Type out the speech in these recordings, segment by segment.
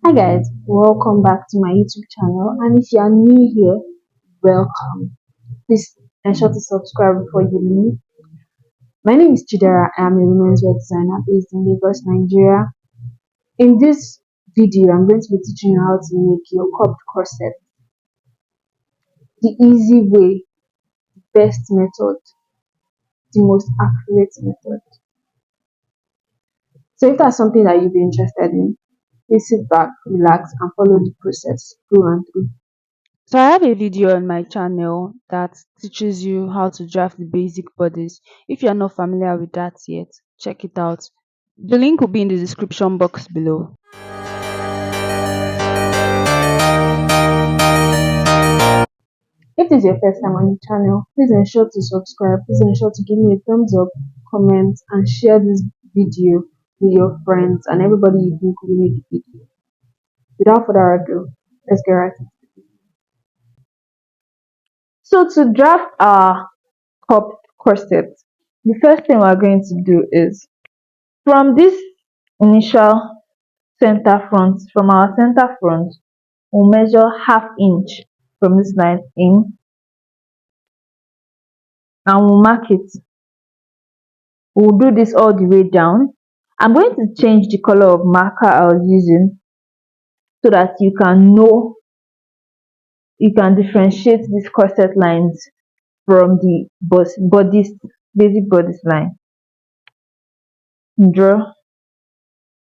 Hi guys, welcome back to my YouTube channel, and if you are new here, welcome. Please ensure to subscribe before you leave. My name is Chidera. I am a women's wear designer based in Lagos, Nigeria. In this video, I'm going to be teaching you how to make your cupped corset the easy way, best method, the most accurate method. So if that's something that you'll be interested in, please sit back, relax, and follow the process through and through. So I have a video on my channel that teaches you how to draft the basic bodies. If you are not familiar with that yet, check it out. The link will be in the description box below. If this is your first time on the channel, please ensure to subscribe. Please ensure to give me a thumbs up, comment, and share this video with your friends and everybody you think will make the video. Without further ado, let's get right into it. So to draft our cup corset, the first thing we're going to do is from this initial center front, from our center front, we'll measure half inch from this line in and we'll mark it. We'll do this all the way down. I'm going to change the color of marker I was using so that you can know, you can differentiate these corset lines from the bodice, basic bodice line. Draw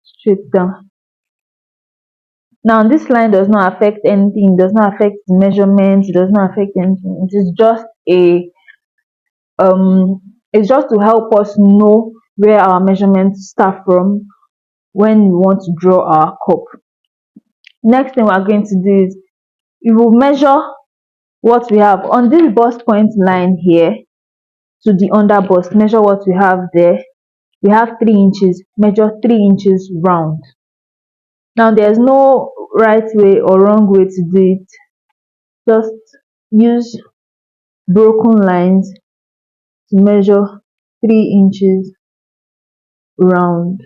straight down. Now this line does not affect anything, does not affect the measurements, it does not affect anything. It is just a it's just to help us know where our measurements start from when we want to draw our cup. Next thing we are going to do is we will measure what we have on this bust point line here to the under bust. Measure what we have there. We have 3 inches. Measure 3 inches round. Now there's no right way or wrong way to do it. Just use broken lines to measure 3 inches round.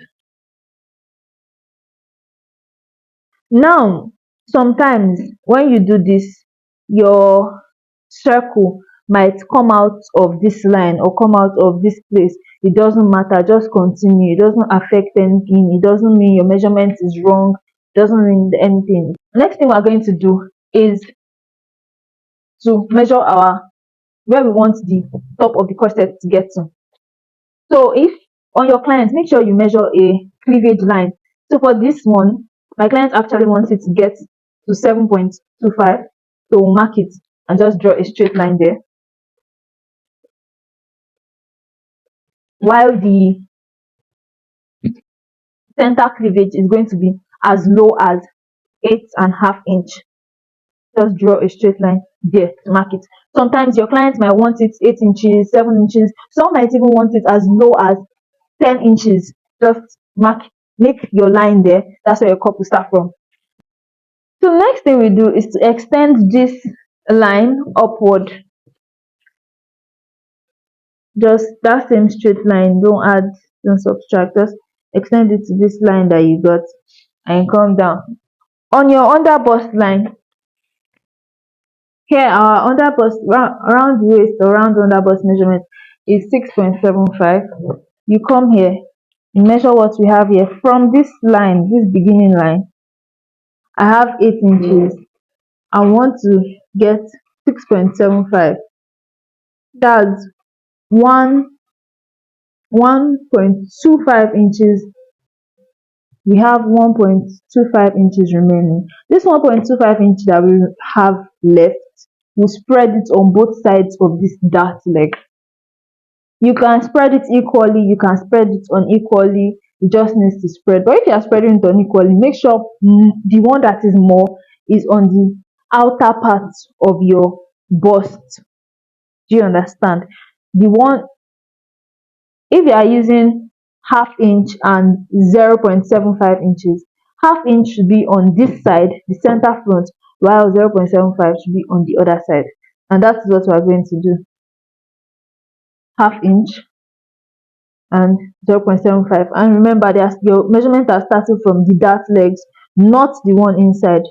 Now sometimes when you do this, your circle might come out of this line or come out of this place. It doesn't matter, just continue. It doesn't affect anything. It doesn't mean your measurement is wrong. It doesn't mean anything. Next thing we're going to do is to measure our where we want the top of the corset to get to. So if on your client, make sure you measure a cleavage line. So for this one, my client actually wants it to get to 7.25. So we'll mark it and just draw a straight line there. While the center cleavage is going to be as low as 8.5 inch. Just draw a straight line there to mark it. Sometimes your client might want it 8 inches, 7 inches. Some might even want it as low as 10 inches. Just mark, make your line there. That's where your cup will start from. So next thing we do is to extend this line upward. Just that same straight line, don't add, don't subtract, just extend it to this line that you got and come down. On your under bust line, here our under bust around the waist or around under bust measurement is 6.75. You come here, you measure what we have here from this line, this beginning line. I have 8 inches. I want to get 6.75. That's 1.25 inches. We have 1.25 inches remaining. This 1.25 inch that we have left, we'll spread it on both sides of this dart leg. You can spread it equally, you can spread it unequally. It just needs to spread. But if you are spreading it unequally, make sure the one that is more is on the outer part of your bust. Do you understand? The one, if you are using half inch and 0.75 inches, half inch should be on this side, the center front, while 0.75 should be on the other side. And that's what we are going to do. Half inch and 0.75. And remember, your measurements are starting from the dart legs not the one inside,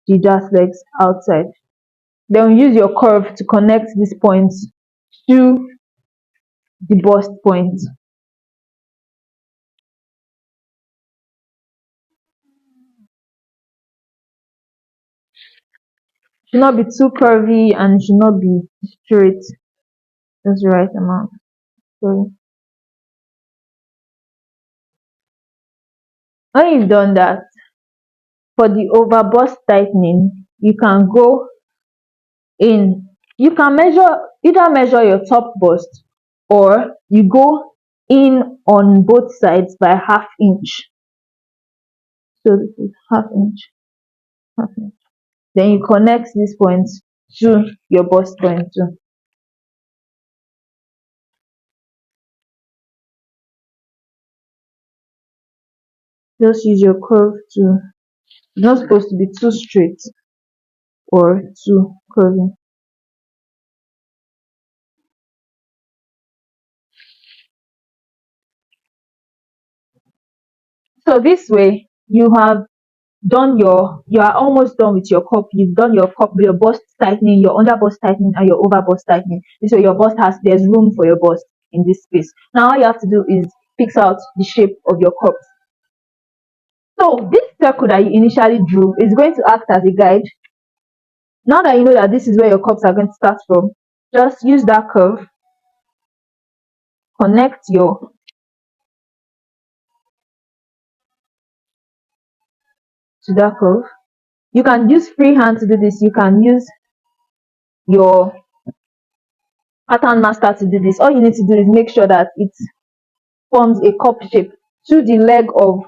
the dart legs outside. Then use your curve to connect these points to the bust point. Should not be too curvy and should not be straight. Just the right amount. So when you've done that, for the over bust tightening, you can go in. You can measure your top bust, or you go in on both sides by half inch. So this is half inch, half inch. Then you connect these points to your bust point too. Just use your curve to. It's not supposed to be too straight or too curvy. So this way you are almost done with your cup. You've done your cup, your bust tightening, your under bust tightening, and your over bust tightening. This way your bust there's room for your bust in this space. Now all you have to do is fix out the shape of your cup. So this circle that you initially drew is going to act as a guide. Now that you know that this is where your cups are going to start from, just use that curve, connect your to that curve. You can use freehand to do this. You can use your pattern master to do this. All you need to do is make sure that it forms a cup shape to the leg of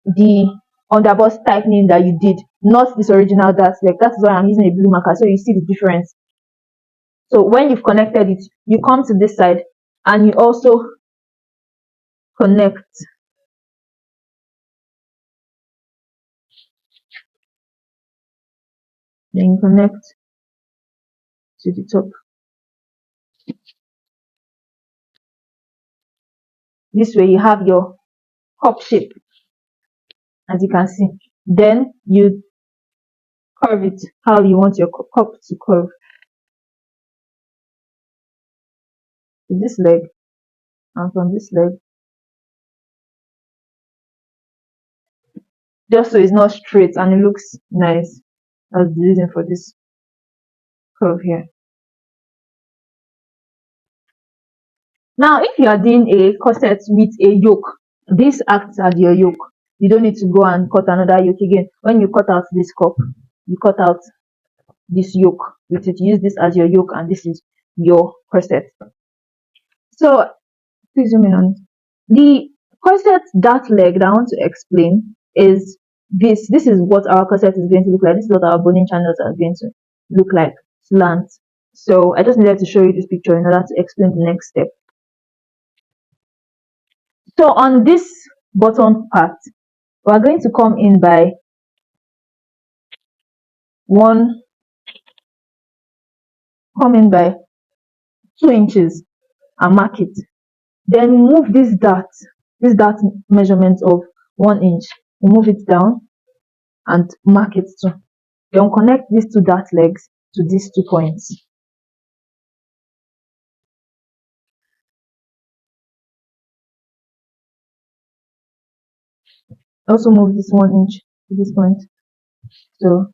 the underbust tightening that you did, not this original dart leg. That's why I'm using a blue marker, so you see the difference. So when you've connected it, you come to this side and you also connect. Then you connect to the top. This way you have your cup shape, as you can see. Then you curve it how you want your cup to curve. To this leg and from this leg, just so it's not straight and it looks nice. That's the reason for this curve here. Now if you are doing a corset with a yoke, this acts as your yoke. You don't need to go and cut another yoke again. When you cut out this cup, you cut out this yoke with it. Use this as your yoke and this is your corset. So please zoom in on it. The corset dart leg that I want to explain is this. This is what our corset is going to look like. This is what our boning channels are going to look like, slant. So I just needed to show you this picture in order to explain the next step. So on this bottom part, we are going to come in by one, come in by 2 inches and mark it. Then move this dart measurement of 1 inch, move it down and mark it too. Then connect these two dart legs to these 2 points. Also move this 1 inch to this point. So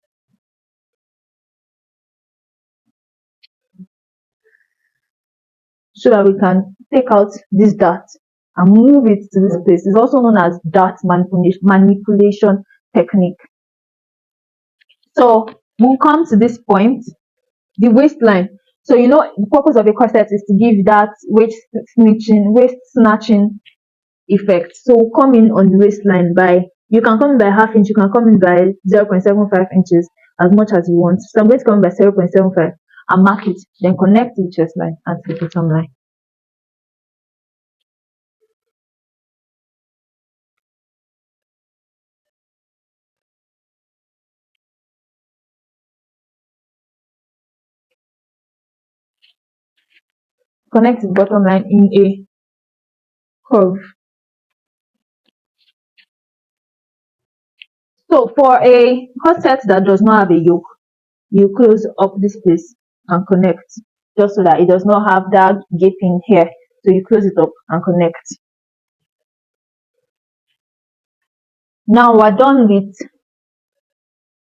that we can take out this dart and move it to this place. It's also known as dart manipulation technique. So we'll come to this point, the waistline. So you know the purpose of a corset is to give that waist snatching effect. So we'll come in on the waistline by, you can come in by half inch, you can come in by 0.75 inches, as much as you want. So I'm going to come in by 0.75 and mark it, then connect to the chest line and to the bottom line. Connect the bottom line in a curve. So for a corset that does not have a yoke, you close up this place and connect, just so that it does not have that gaping here. So you close it up and connect. Now we're done with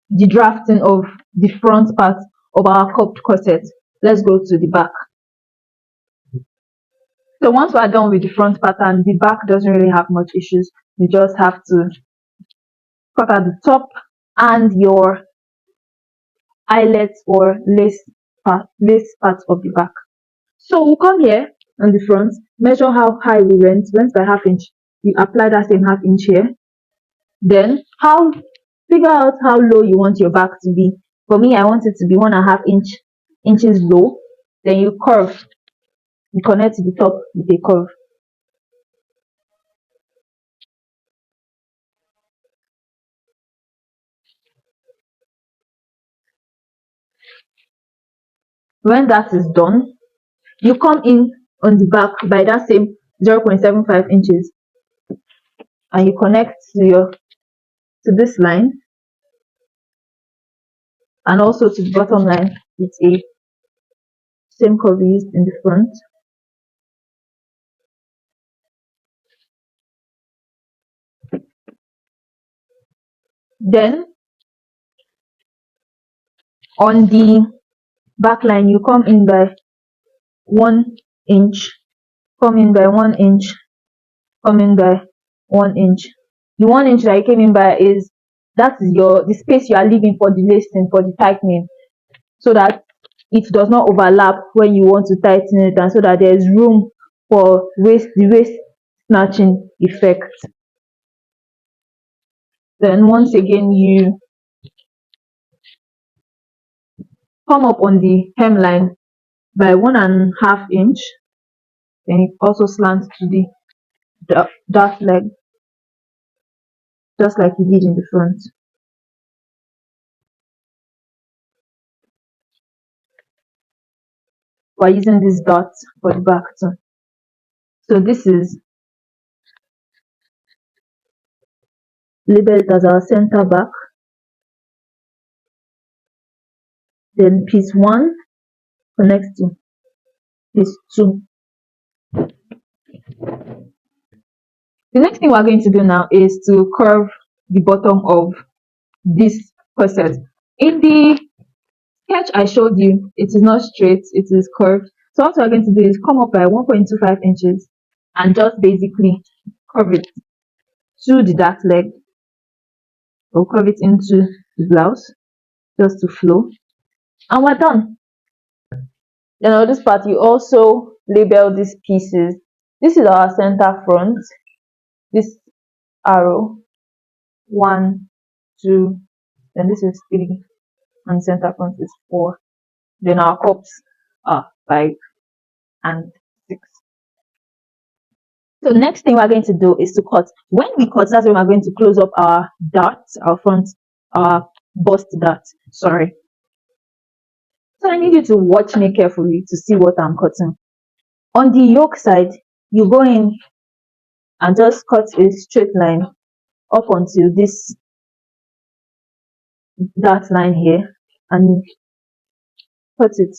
the drafting of the front part of our cupped corset. Let's go to the back. So once we're done with the front part, and the back doesn't really have much issues, you just have to cut at the top and your eyelets or lace part of the back. So we'll come here on the front, measure how high we went by half inch. You apply that same half inch here. Then figure out how low you want your back to be. For me, I want it to be 1.5 inches low. Then you curve. You connect to the top with a curve. When that is done, you come in on the back by that same 0.75 inches and you connect to this line and also to the bottom line with a same curve used in the front. Then on the back line, you come in by 1 inch, come in by 1 inch, come in by 1 inch. The 1 inch that you came in by is the space you are leaving for the lacing, for the tightening, so that it does not overlap when you want to tighten it, and so that there is room for the waist snatching effect. Then once again you come up on the hemline by 1.5 inch, then it also slants to the dart leg, just like you did in the front. We're using this dot for the back too. So this is labeled as our center back. Then piece 1 connects to piece 2. The next thing we're going to do now is to curve the bottom of this corset. In the sketch I showed you, it is not straight, it is curved. So what we're going to do is come up by 1.25 inches and just basically curve it to the dart leg, or curve it into the blouse just to flow, and we're done. Then on this part, you also label these pieces. This is our center front, this arrow, 1, 2, then this is 3, and center front is 4. Then our cups are 5 and 6. So next thing we're going to do is to cut. When we cut, that's when we're going to close up our dart, our front, our bust dart. Sorry. So I need you to watch me carefully to see what I'm cutting. On the yoke side, you go in and just cut a straight line up until this dart line here, and cut it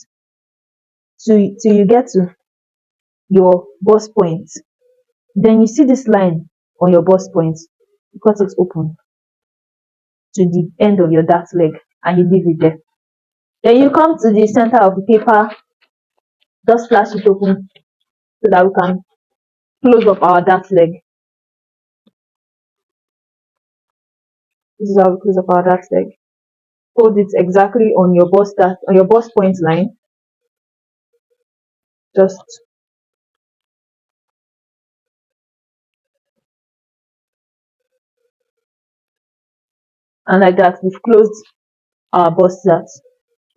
till you get to your bust point. Then you see this line on your bust point, you cut it open to the end of your dart leg and you leave it there. Then you come to the center of the paper, just flash it open so that we can close up our dart leg. This is how we close up our dart leg. Hold it exactly on your bust point line. Just and like that, we've closed our bust dart.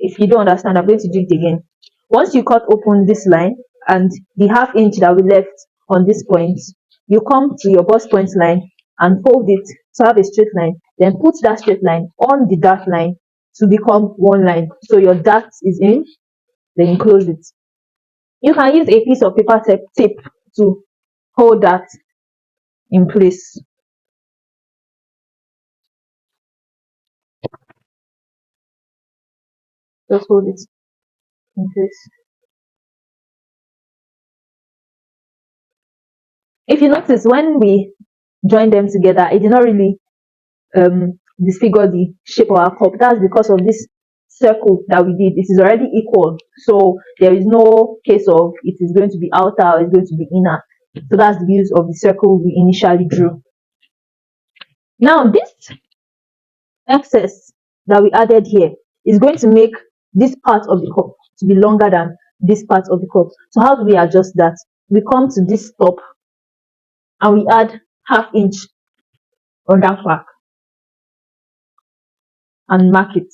If you don't understand, I'm going to do it again. Once you cut open this line and the half inch that we left on this point, you come to your bust point line and fold it to have a straight line. Then put that straight line on the dart line to become one line. So your dart is in, then you close it. You can use a piece of paper tape to hold that in place. Just hold it in place. If you notice, when we join them together, it did not really disfigure the shape of our cup. That's because of this circle that we did. It is already equal, so there is no case of it is going to be outer or it's going to be inner. So that's the use of the circle we initially drew. Now this excess that we added here is going to make this part of the cup to be longer than this part of the cup. So how do we adjust that? We come to this top and we add ½ inch on that back and mark it.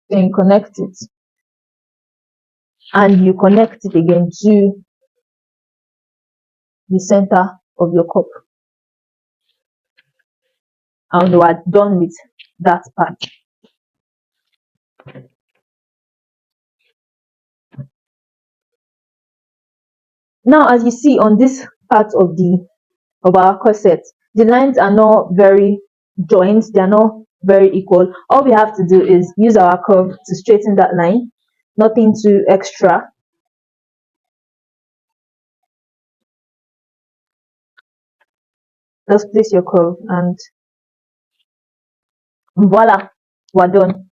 Then connect it, and you connect it again to the center of your cup, and you are done with that part. Now, as you see on this part of our corset, the lines are not very joined, they are not very equal. All we have to do is use our curve to straighten that line, nothing too extra. Just place your curve and voila, we're done.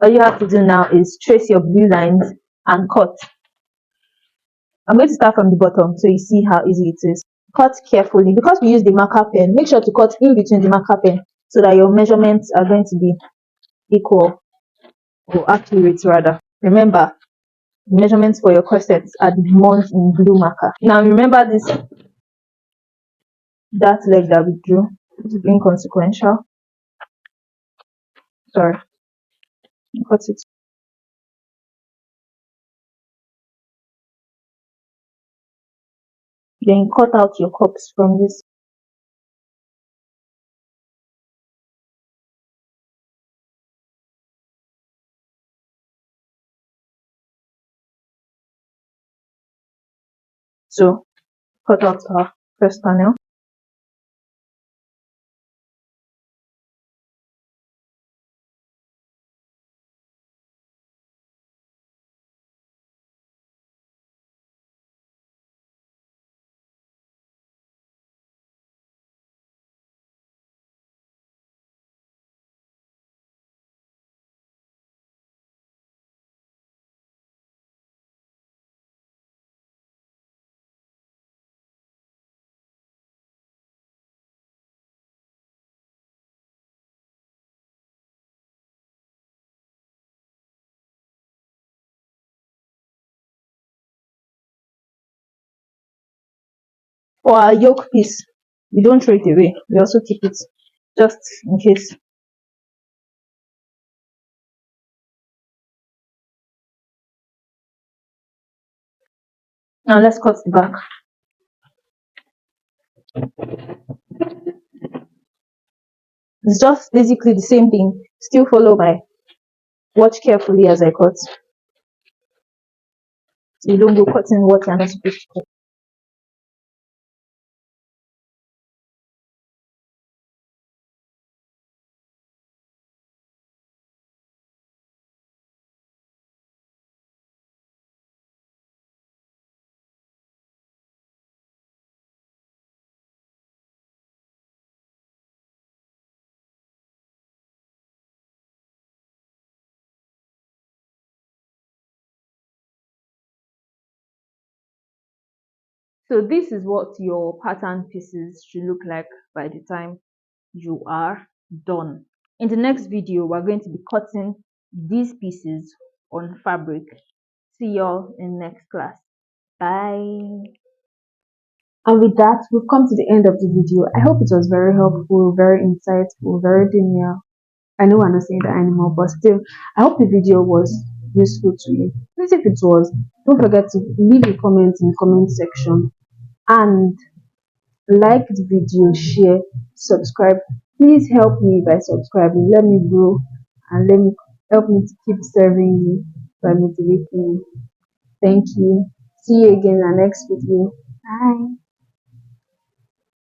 All you have to do now is trace your blue lines and cut. I'm going to start from the bottom so you see how easy it is. Cut carefully. Because we use the marker pen, make sure to cut in between the marker pen so that your measurements are going to be equal, or accurate rather. Remember, the measurements for your corsets are the ones in blue marker. Now remember that leg that we drew. This is inconsequential. Sorry. Cut it. Then cut out your cups from this. So cut out our first panel. For our yoke piece, we don't throw it away, we also keep it just in case. Now let's cut the back. It's just basically the same thing. Still follow my watch carefully as I cut. So you don't go cutting what you're not supposed to cut. So this is what your pattern pieces should look like by the time you are done. In the next video, we're going to be cutting these pieces on fabric. See y'all in next class. Bye. And with that, we've come to the end of the video. I hope it was very helpful, very insightful, very linear. I know I'm not saying that anymore, but still, I hope the video was useful to you. Please, if it was, don't forget to leave a comment in the comment section and like the video, share, subscribe. Please help me by subscribing. Let me grow and help me to keep serving you by motivating you. Thank you. See you again in our next video. Bye.